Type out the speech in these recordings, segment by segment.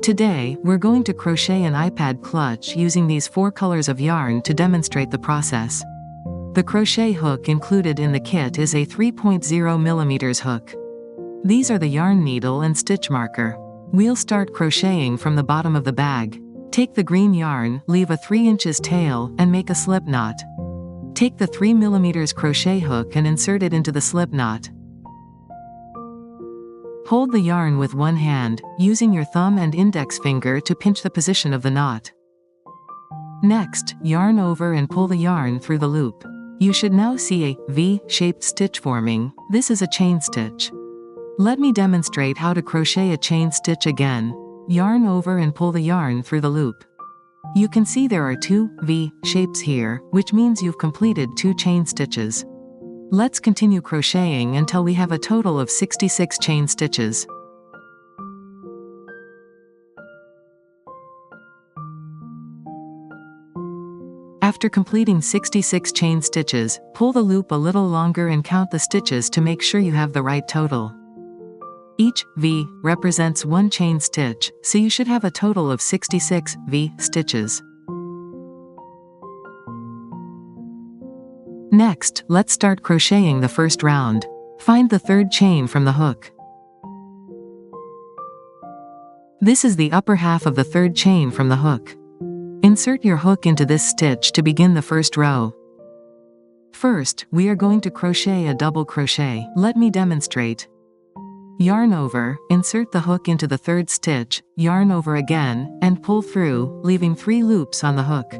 Today, we're going to crochet an iPad clutch using these 4 colors of yarn to demonstrate the process. The crochet hook included in the kit is a 3.0 mm hook. These are the yarn needle and stitch marker. We'll start crocheting from the bottom of the bag. Take the green yarn, leave a 3 inches tail, and make a slip knot. Take the 3 mm crochet hook and insert it into the slip knot. Hold the yarn with one hand, using your thumb and index finger to pinch the position of the knot. Next, yarn over and pull the yarn through the loop. You should now see a V-shaped stitch forming. This is a chain stitch. Let me demonstrate how to crochet a chain stitch again. Yarn over and pull the yarn through the loop. You can see there are 2 V shapes here, which means you've completed 2 chain stitches. Let's continue crocheting until we have a total of 66 chain stitches. After completing 66 chain stitches, pull the loop a little longer and count the stitches to make sure you have the right total. Each V represents 1 chain stitch, so you should have a total of 66 V stitches. Next, let's start crocheting the first round. Find the 3rd chain from the hook. This is the upper half of the 3rd chain from the hook. Insert your hook into this stitch to begin the first row. First, we are going to crochet a double crochet. Let me demonstrate. Yarn over, insert the hook into the 3rd stitch, yarn over again, and pull through, leaving 3 loops on the hook.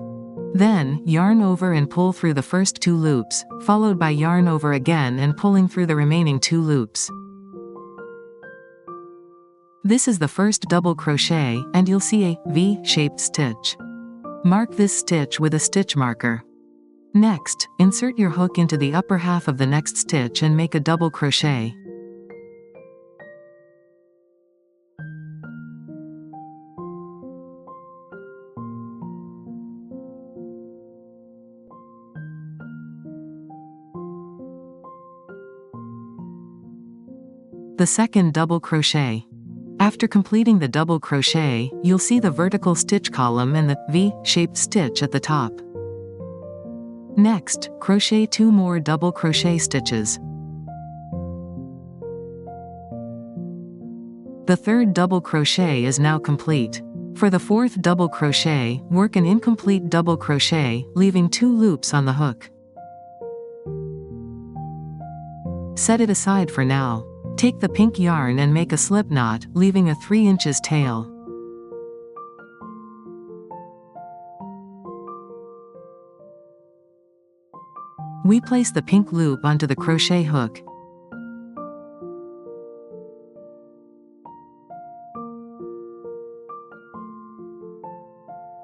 Then, yarn over and pull through the first 2 loops, followed by yarn over again and pulling through the remaining 2 loops. This is the first double crochet, and you'll see a V-shaped stitch. Mark this stitch with a stitch marker. Next, insert your hook into the upper half of the next stitch and make a double crochet. The second double crochet. After completing the double crochet, you'll see the vertical stitch column and the V-shaped stitch at the top. Next, crochet 2 more double crochet stitches. The 3rd double crochet is now complete. For the 4th double crochet, work an incomplete double crochet, leaving 2 loops on the hook. Set it aside for now. Take the pink yarn and make a slip knot, leaving a 3 inches tail. We place the pink loop onto the crochet hook.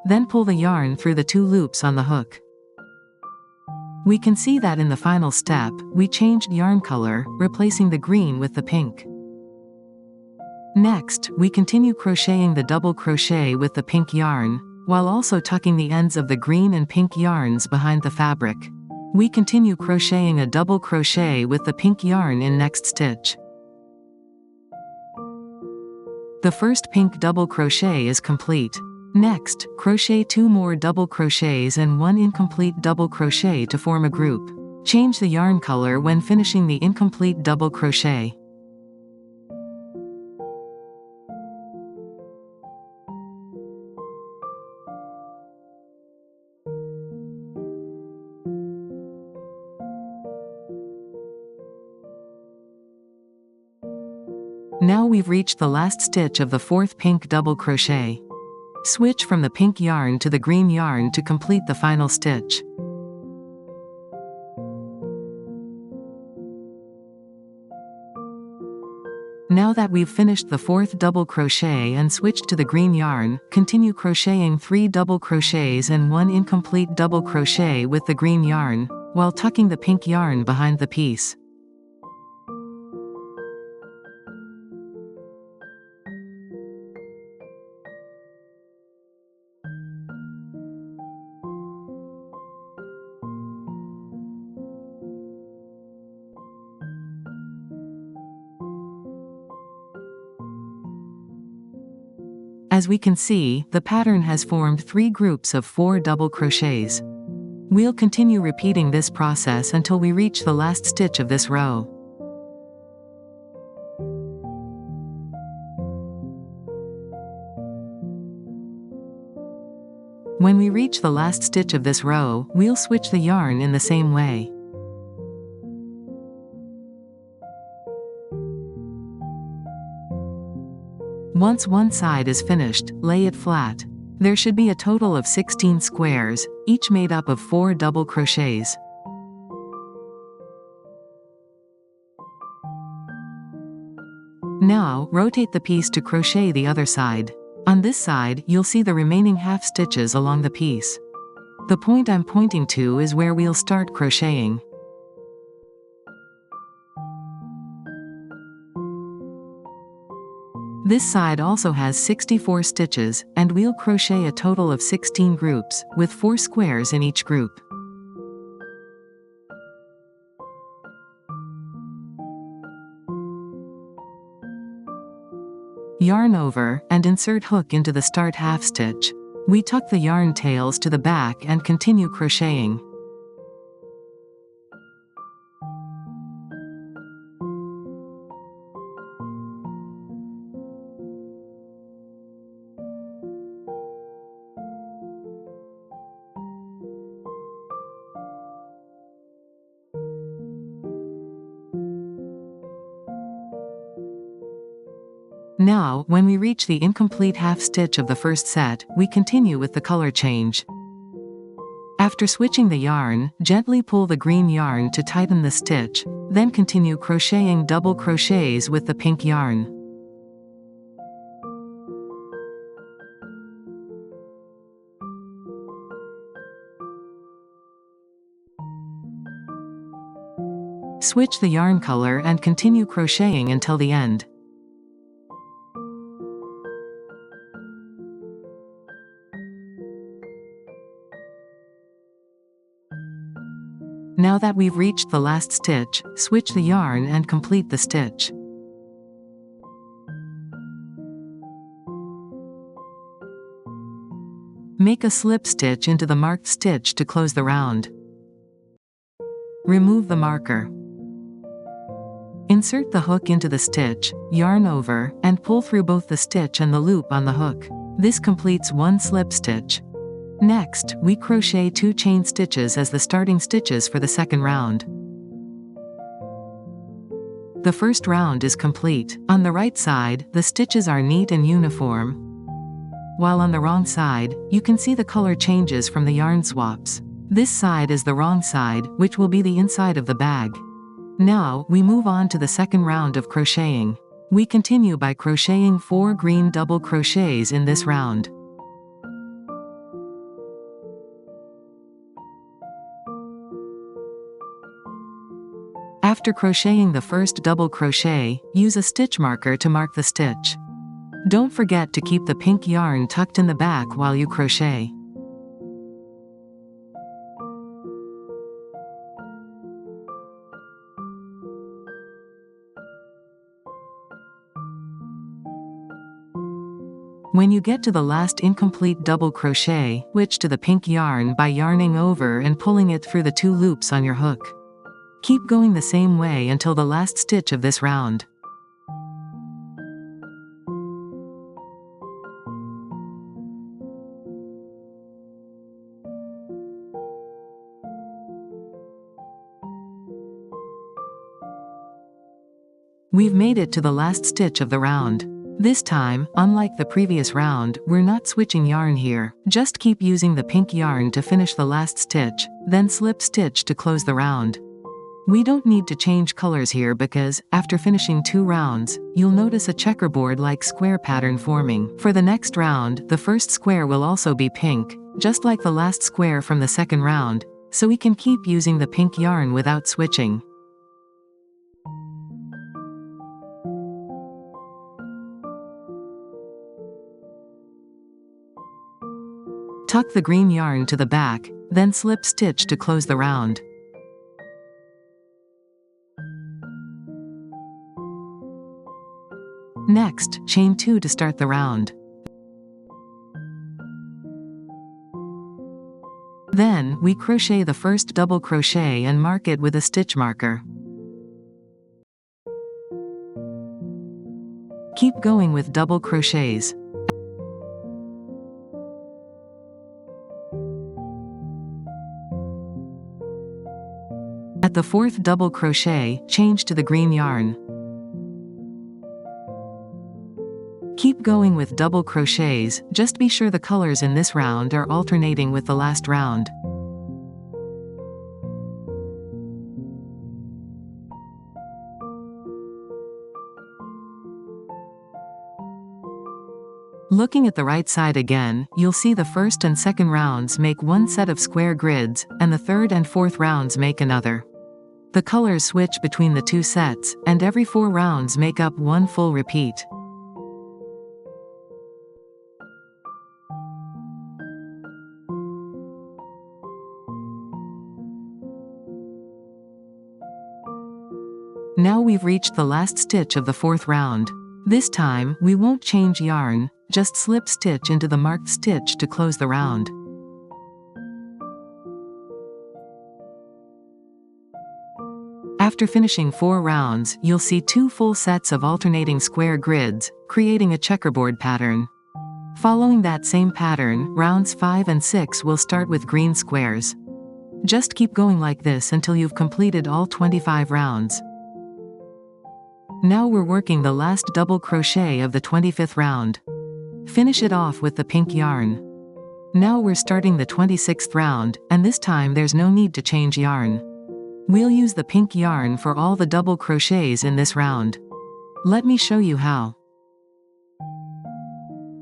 Then pull the yarn through the 2 loops on the hook. We can see that in the final step, we changed yarn color, replacing the green with the pink. Next, we continue crocheting the double crochet with the pink yarn, while also tucking the ends of the green and pink yarns behind the fabric. We continue crocheting a double crochet with the pink yarn in next stitch. The first pink double crochet is complete. Next, crochet 2 more double crochets and 1 incomplete double crochet to form a group. Change the yarn color when finishing the incomplete double crochet. Now we've reached the last stitch of the 4th pink double crochet. Switch from the pink yarn to the green yarn to complete the final stitch. Now that we've finished the 4th double crochet and switched to the green yarn, continue crocheting 3 double crochets and 1 incomplete double crochet with the green yarn, while tucking the pink yarn behind the piece. As we can see, the pattern has formed 3 groups of 4 double crochets. We'll continue repeating this process until we reach the last stitch of this row. When we reach the last stitch of this row, we'll switch the yarn in the same way. Once one side is finished, lay it flat. There should be a total of 16 squares, each made up of 4 double crochets. Now, rotate the piece to crochet the other side. On this side, you'll see the remaining half stitches along the piece. The point I'm pointing to is where we'll start crocheting. This side also has 64 stitches, and we'll crochet a total of 16 groups, with 4 squares in each group. Yarn over, and insert hook into the start half stitch. We tuck the yarn tails to the back and continue crocheting. Now, when we reach the incomplete half stitch of the first set, we continue with the color change. After switching the yarn, gently pull the green yarn to tighten the stitch, then continue crocheting double crochets with the pink yarn. Switch the yarn color and continue crocheting until the end. Now that we've reached the last stitch, switch the yarn and complete the stitch. Make a slip stitch into the marked stitch to close the round. Remove the marker. Insert the hook into the stitch, yarn over, and pull through both the stitch and the loop on the hook. This completes one slip stitch. Next, we crochet 2 chain stitches as the starting stitches for the second round. The first round is complete. On the right side, the stitches are neat and uniform, while on the wrong side, you can see the color changes from the yarn swaps. This side is the wrong side, which will be the inside of the bag. Now, we move on to the second round of crocheting. We continue by crocheting 4 green double crochets in this round. After crocheting the first double crochet, use a stitch marker to mark the stitch. Don't forget to keep the pink yarn tucked in the back while you crochet. When you get to the last incomplete double crochet, switch to the pink yarn by yarning over and pulling it through the 2 loops on your hook. Keep going the same way until the last stitch of this round. We've made it to the last stitch of the round. This time, unlike the previous round, we're not switching yarn here. Just keep using the pink yarn to finish the last stitch, then slip stitch to close the round. We don't need to change colors here because, after finishing 2 rounds, you'll notice a checkerboard-like square pattern forming. For the next round, the first square will also be pink, just like the last square from the second round, so we can keep using the pink yarn without switching. Tuck the green yarn to the back, then slip stitch to close the round. Next, chain 2 to start the round. Then, we crochet the first double crochet and mark it with a stitch marker. Keep going with double crochets. At the fourth double crochet, change to the green yarn. Keep going with double crochets, just be sure the colors in this round are alternating with the last round. Looking at the right side again, you'll see the first and second rounds make one set of square grids, and the third and fourth rounds make another. The colors switch between the two sets, and every 4 rounds make up one full repeat. Now we've reached the last stitch of the 4th round. This time, we won't change yarn, just slip stitch into the marked stitch to close the round. After finishing 4 rounds, you'll see 2 full sets of alternating square grids, creating a checkerboard pattern. Following that same pattern, rounds 5 and 6 will start with green squares. Just keep going like this until you've completed all 25 rounds. Now we're working the last double crochet of the 25th round. Finish it off with the pink yarn. Now we're starting the 26th round, and this time there's no need to change yarn. We'll use the pink yarn for all the double crochets in this round. Let me show you how.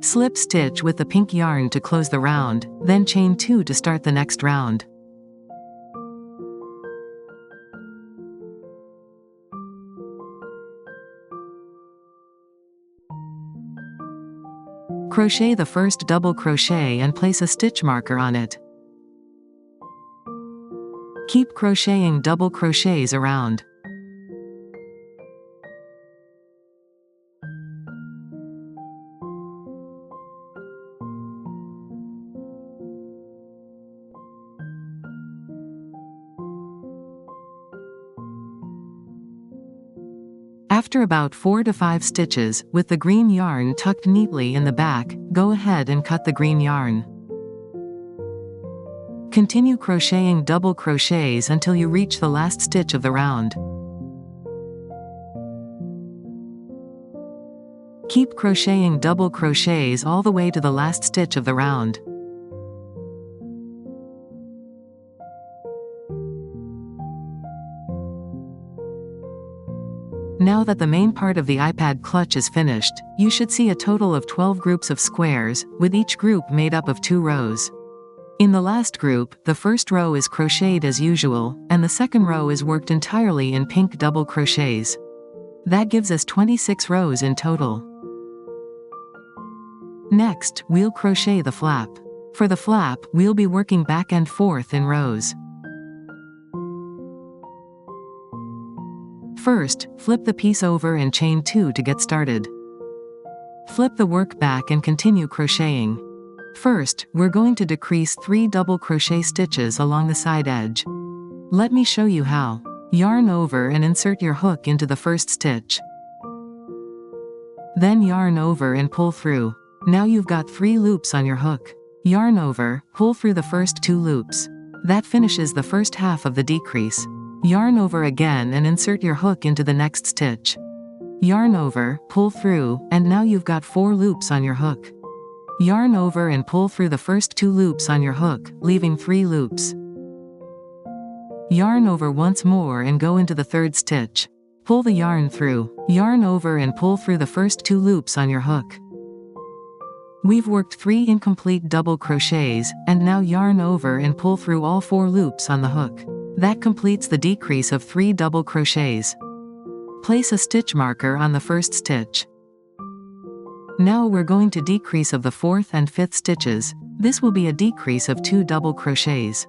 Slip stitch with the pink yarn to close the round, then chain 2 to start the next round. Crochet the first double crochet and place a stitch marker on it. Keep crocheting double crochets around. After about 4 to 5 stitches, with the green yarn tucked neatly in the back, go ahead and cut the green yarn. Continue crocheting double crochets until you reach the last stitch of the round. Keep crocheting double crochets all the way to the last stitch of the round. Now that the main part of the iPad clutch is finished, you should see a total of 12 groups of squares, with each group made up of 2 rows. In the last group, the first row is crocheted as usual, and the second row is worked entirely in pink double crochets. That gives us 26 rows in total. Next, we'll crochet the flap. For the flap, we'll be working back and forth in rows. First, flip the piece over and chain 2 to get started. Flip the work back and continue crocheting. First, we're going to decrease 3 double crochet stitches along the side edge. Let me show you how. Yarn over and insert your hook into the first stitch. Then yarn over and pull through. Now you've got 3 loops on your hook. Yarn over, pull through the first 2 loops. That finishes the first half of the decrease. Yarn over again and insert your hook into the next stitch. Yarn over, pull through, and now you've got 4 loops on your hook. Yarn over and pull through the first 2 loops on your hook, leaving 3 loops. Yarn over once more and go into the third stitch. Pull the yarn through. Yarn over and pull through the first 2 loops on your hook. We've worked 3 incomplete double crochets, and now yarn over and pull through all 4 loops on the hook. That completes the decrease of 3 double crochets. Place a stitch marker on the first stitch. Now we're going to decrease of the 4th and 5th stitches. This will be a decrease of 2 double crochets.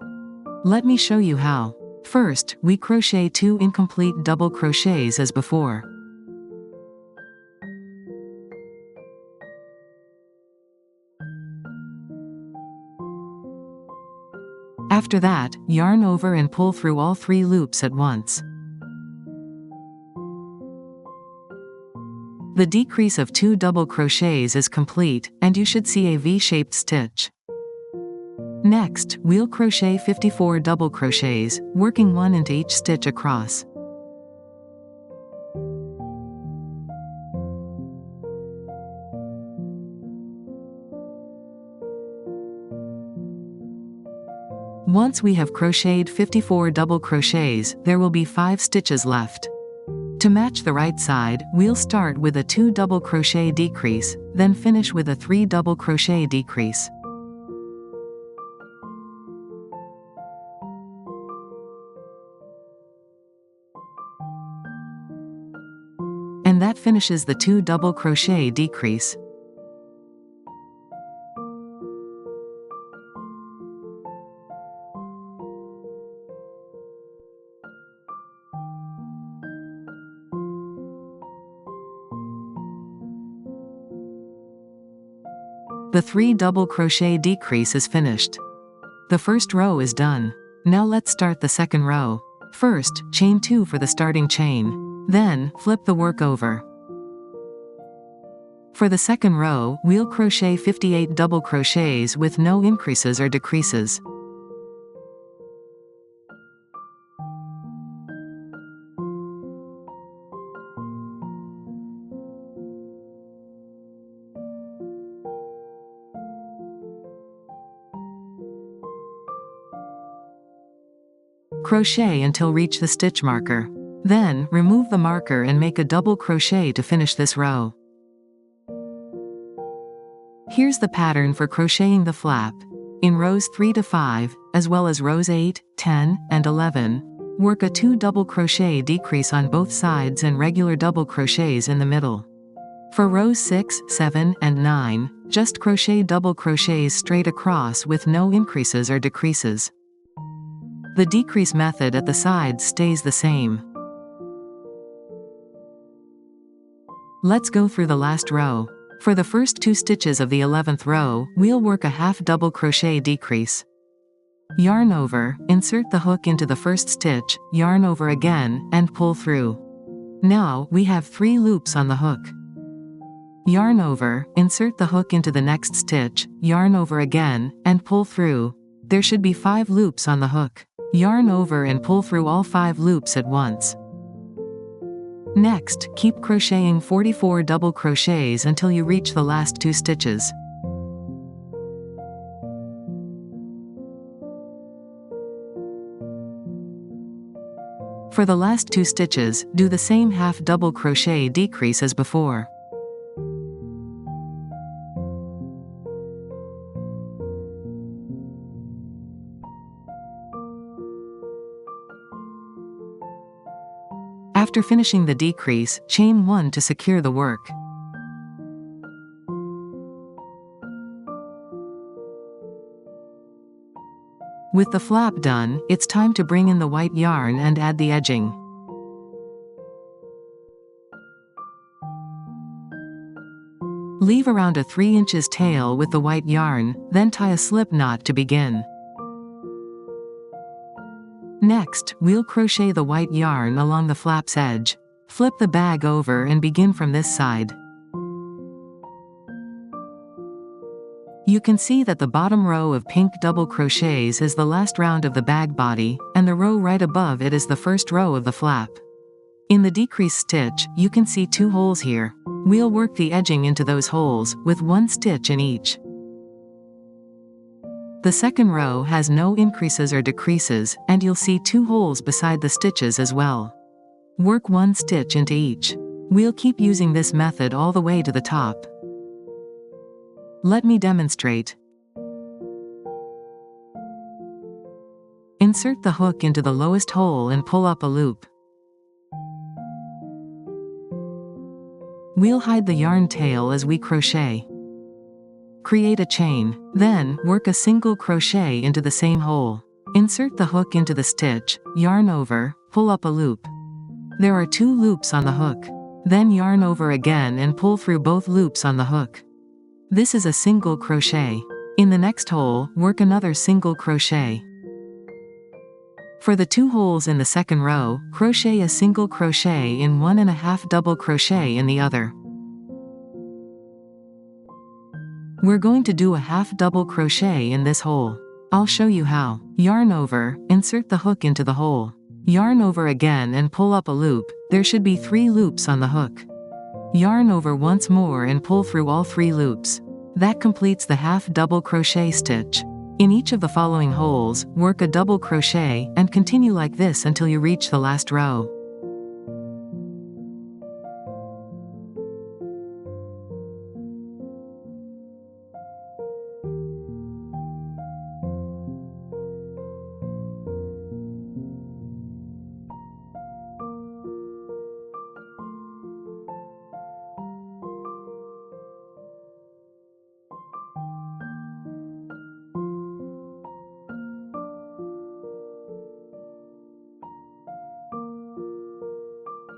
Let me show you how. First, we crochet 2 incomplete double crochets as before. After that, yarn over and pull through all 3 loops at once. The decrease of 2 double crochets is complete, and you should see a V-shaped stitch. Next, we'll crochet 54 double crochets, working 1 into each stitch across. Once we have crocheted 54 double crochets, there will be 5 stitches left. To match the right side, we'll start with a 2 double crochet decrease, then finish with a 3 double crochet decrease. And that finishes the 2 double crochet decrease. The 3 double crochet decrease is finished. The first row is done. Now let's start the second row. First, chain 2 for the starting chain. Then, flip the work over. For the second row, we'll crochet 58 double crochets with no increases or decreases. Crochet until reach the stitch marker. Then, remove the marker and make a double crochet to finish this row. Here's the pattern for crocheting the flap. In rows 3 to 5, as well as rows 8, 10, and 11, work a 2 double crochet decrease on both sides and regular double crochets in the middle. For rows 6, 7, and 9, just crochet double crochets straight across with no increases or decreases. The decrease method at the sides stays the same. Let's go through the last row. For the first 2 stitches of the 11th row, we'll work a half double crochet decrease. Yarn over, insert the hook into the first stitch, yarn over again, and pull through. Now, we have 3 loops on the hook. Yarn over, insert the hook into the next stitch, yarn over again, and pull through. There should be 5 loops on the hook. Yarn over and pull through all 5 loops at once. Next, keep crocheting 44 double crochets until you reach the last 2 stitches. For the last 2 stitches, do the same half double crochet decrease as before. After finishing the decrease, chain 1 to secure the work. With the flap done, it's time to bring in the white yarn and add the edging. Leave around a 3 inches tail with the white yarn, then tie a slip knot to begin. Next, we'll crochet the white yarn along the flap's edge. Flip the bag over and begin from this side. You can see that the bottom row of pink double crochets is the last round of the bag body, and the row right above it is the first row of the flap. In the decrease stitch, you can see 2 holes here. We'll work the edging into those holes, with 1 stitch in each. The second row has no increases or decreases, and you'll see 2 holes beside the stitches as well. Work 1 stitch into each. We'll keep using this method all the way to the top. Let me demonstrate. Insert the hook into the lowest hole and pull up a loop. We'll hide the yarn tail as we crochet. Create a chain, then work a single crochet into the same hole. Insert the hook into the stitch, yarn over, pull up a loop. There are 2 loops on the hook. Then yarn over again and pull through both loops on the hook. This is a single crochet. In the next hole, work another single crochet. For the 2 holes in the second row, crochet a single crochet in one and a half double crochet in the other. We're going to do a half double crochet in this hole. I'll show you how. Yarn over, insert the hook into the hole. Yarn over again and pull up a loop. There should be 3 loops on the hook. Yarn over once more and pull through all 3 loops. That completes the half double crochet stitch. In each of the following holes, work a double crochet and continue like this until you reach the last row.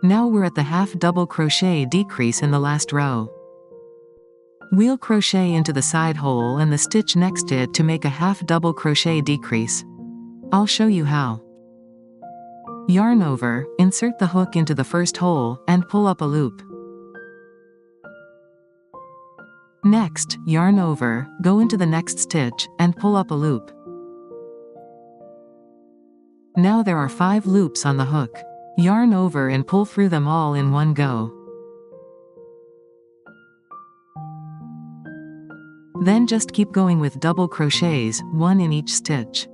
Now we're at the half double crochet decrease in the last row. Wheel crochet into the side hole and the stitch next to it to make a half double crochet decrease. I'll show you how. Yarn over, insert the hook into the first hole, and pull up a loop. Next, yarn over, go into the next stitch, and pull up a loop. Now there are 5 loops on the hook. Yarn over and pull through them all in one go. Then just keep going with double crochets, 1 in each stitch.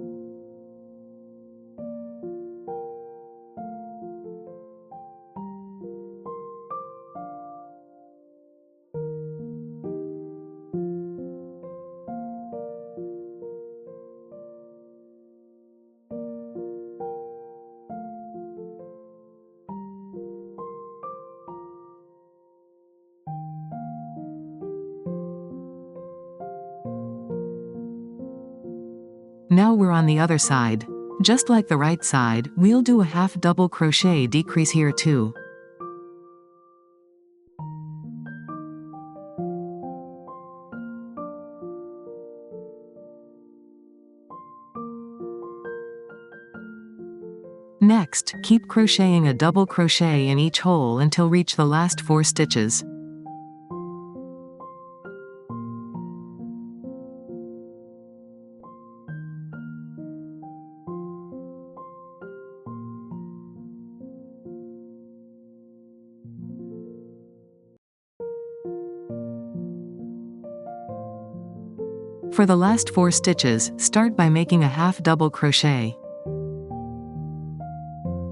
Now we're on the other side. Just like the right side, we'll do a half double crochet decrease here too. Next, keep crocheting a double crochet in each hole until reach the last 4 stitches. For the last 4 stitches, start by making a half double crochet.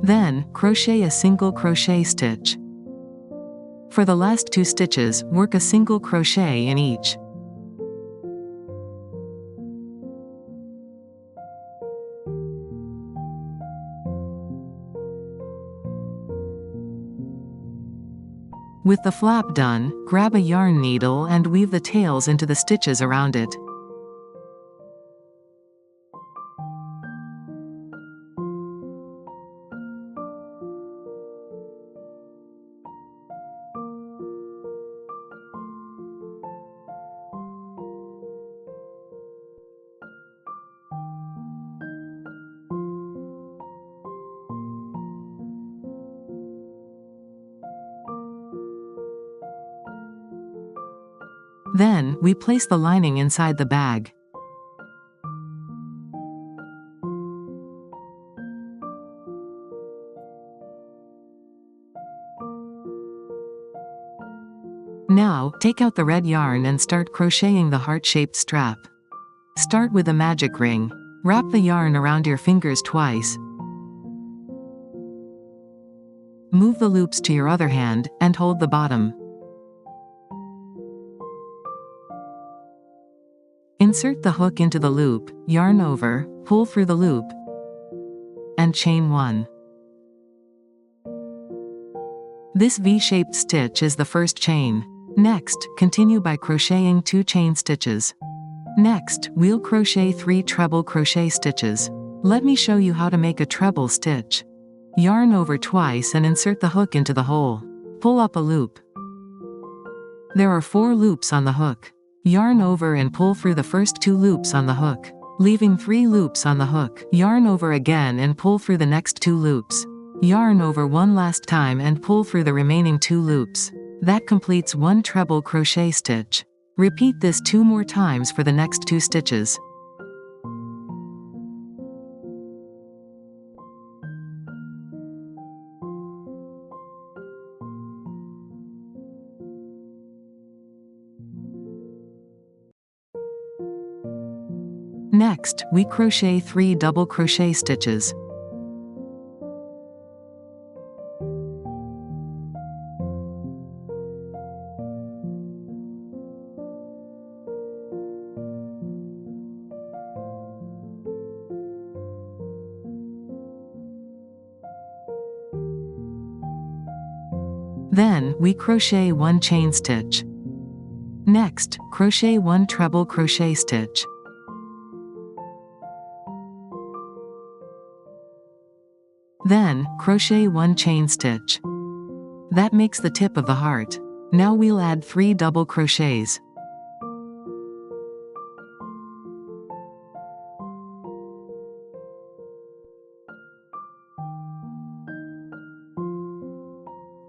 Then, crochet a single crochet stitch. For the last 2 stitches, work a single crochet in each. With the flap done, grab a yarn needle and weave the tails into the stitches around it. Then, we place the lining inside the bag. Now, take out the red yarn and start crocheting the heart-shaped strap. Start with a magic ring. Wrap the yarn around your fingers twice. Move the loops to your other hand, and hold the bottom. Insert the hook into the loop, yarn over, pull through the loop, and chain 1. This V-shaped stitch is the first chain. Next, continue by crocheting 2 chain stitches. Next, wheel crochet 3 treble crochet stitches. Let me show you how to make a treble stitch. Yarn over twice and insert the hook into the hole. Pull up a loop. There are 4 loops on the hook. Yarn over and pull through the first 2 loops on the hook. leaving 3 loops on the hook. Yarn over again and pull through the next 2 loops. Yarn over one last time and pull through the remaining 2 loops. That completes 1 treble crochet stitch. Repeat this 2 more times for the next 2 stitches. Next, we crochet 3 double crochet stitches. Then, we crochet 1 chain stitch. Next, crochet 1 treble crochet stitch. Then, crochet 1 chain stitch. That makes the tip of the heart. Now we'll add 3 double crochets.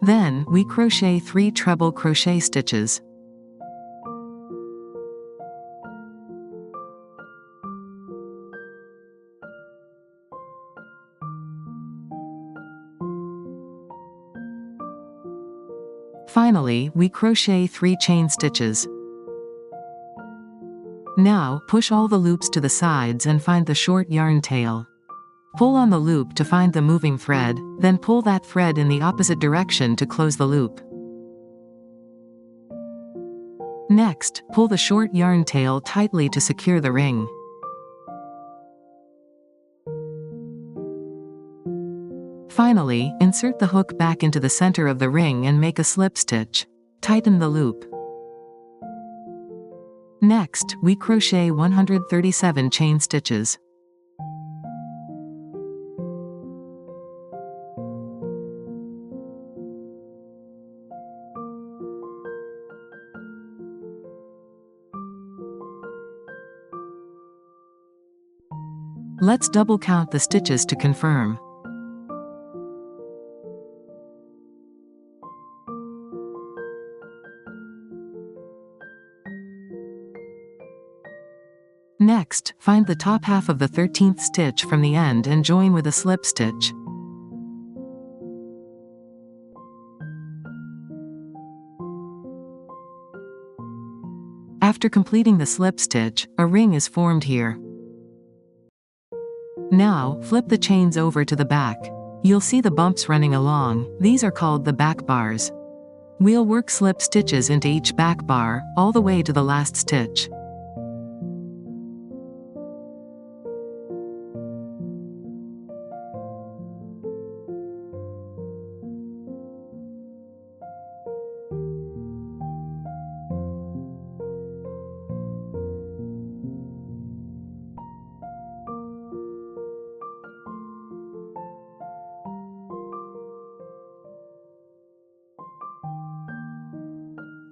Then, we crochet 3 treble crochet stitches. Finally, we crochet 3 chain stitches. Now, push all the loops to the sides and find the short yarn tail. Pull on the loop to find the moving thread, then pull that thread in the opposite direction to close the loop. Next, pull the short yarn tail tightly to secure the ring. Finally, insert the hook back into the center of the ring and make a slip stitch. Tighten the loop. Next, we crochet 137 chain stitches. Let's double count the stitches to confirm. Next, find the top half of the 13th stitch from the end and join with a slip stitch. After completing the slip stitch, a ring is formed here. Now, flip the chains over to the back. You'll see the bumps running along. These are called the back bars. We'll work slip stitches into each back bar, all the way to the last stitch.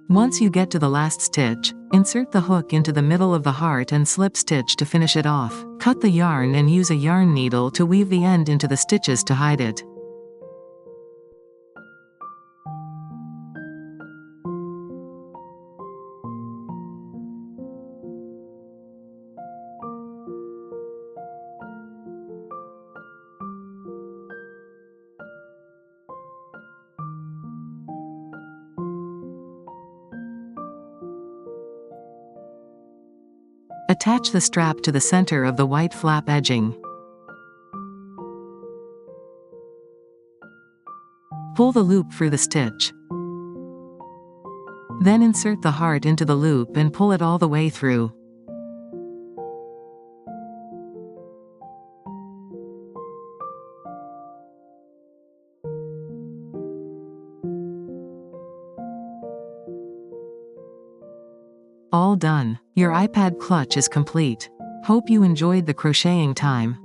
Once you get to the last stitch, insert the hook into the middle of the heart and slip stitch to finish it off. Cut the yarn and use a yarn needle to weave the end into the stitches to hide it. Attach the strap to the center of the white flap edging. Pull the loop through the stitch. Then insert the heart into the loop and pull it all the way through. All done. Your iPad clutch is complete. Hope you enjoyed the crocheting time.